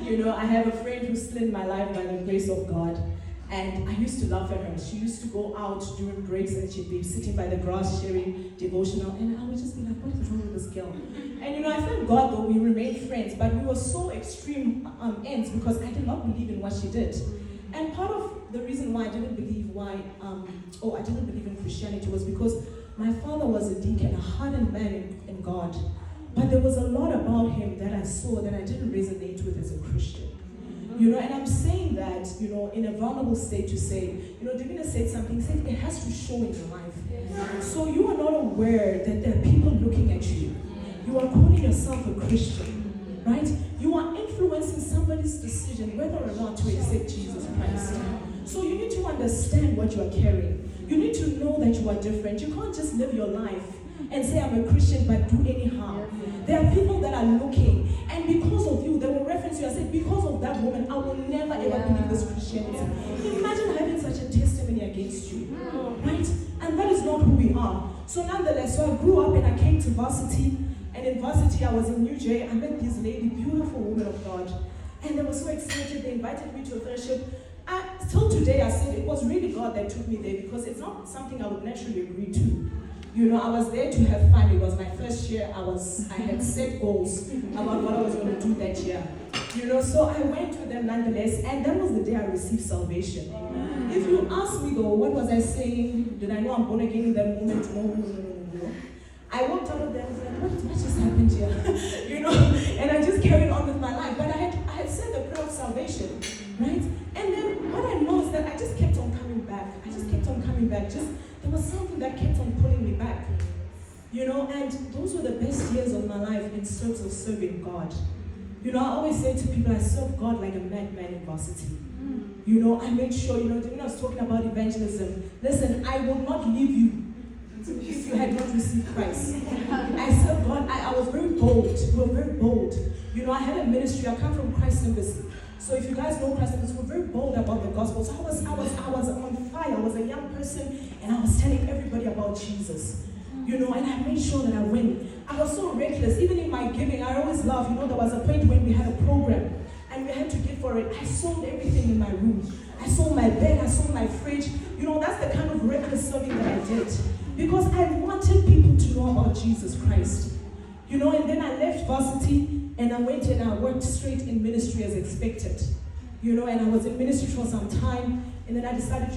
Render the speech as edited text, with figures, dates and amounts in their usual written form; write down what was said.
I have a friend who's still in my life by the grace of God. And I used to laugh at her. She used to go out during breaks and she'd be sitting by the grass sharing devotional. And I would just be like, what is wrong with this girl? And I thank God that we remained friends, but we were so extreme ends because I did not believe in what she did. And part of the reason why I didn't believe I didn't believe in Christianity was because my father was a deacon, a hardened man in God. But there was a lot about him that I saw that I didn't resonate with as a Christian. And I'm saying that, in a vulnerable state to say, Davina said something, he said it has to show in your life. Yeah. So you are not aware that there are people looking at you. You are calling yourself a Christian, right? You are influencing somebody's decision whether or not to accept Jesus Christ. So you need to understand what you are carrying. You need to know that you are different. You can't just live your life and say I'm a Christian but do any harm. There are people that are looking, and because of you, they will reference you and say, because of that woman, I will never ever believe this Christianity. Imagine having such a testimony against you, right? And that is not who we are. So nonetheless, so I grew up and I came to varsity, and in varsity I was in New J. I met this lady, beautiful woman of God, and they were so excited. They invited me to a fellowship. Till today, I said it was really God that took me there because it's not something I would naturally agree to. I was there to have fun. It was my first year. I had set goals about what I was going to do that year. So I went to them nonetheless, and that was the day I received salvation. If you ask me though, what was I saying? Did I know I'm born again in that moment? No. I walked out of there and was like, what just happened here? And I just carried on with my life. But I had said the prayer of salvation, right? And then what I know is that I just kept on coming back. There was something that kept on pulling me back. And those were the best years of my life in terms of serving God. I always say to people, I serve God like a madman in varsity. I made sure, when I was talking about evangelism, listen, I will not leave you if you had not received Christ. I served God. I was very bold. We were very bold. I had a ministry. I come from Christ Embassy. So if you guys know Christ Embassy, we're very bold about the gospel. So I was on fire. I was a young person, and I was telling everybody about Jesus. And I made sure that I win. I was so reckless. Even in my giving, I always laugh. There was a point when we had a program, and we had to give for it. I sold everything in my room. I sold my bed. I sold my fridge. That's the kind of reckless serving that I did. Because I wanted people to know about Jesus Christ. And then I left varsity and I went and I worked straight in ministry as expected. And I was in ministry for some time, and then I decided,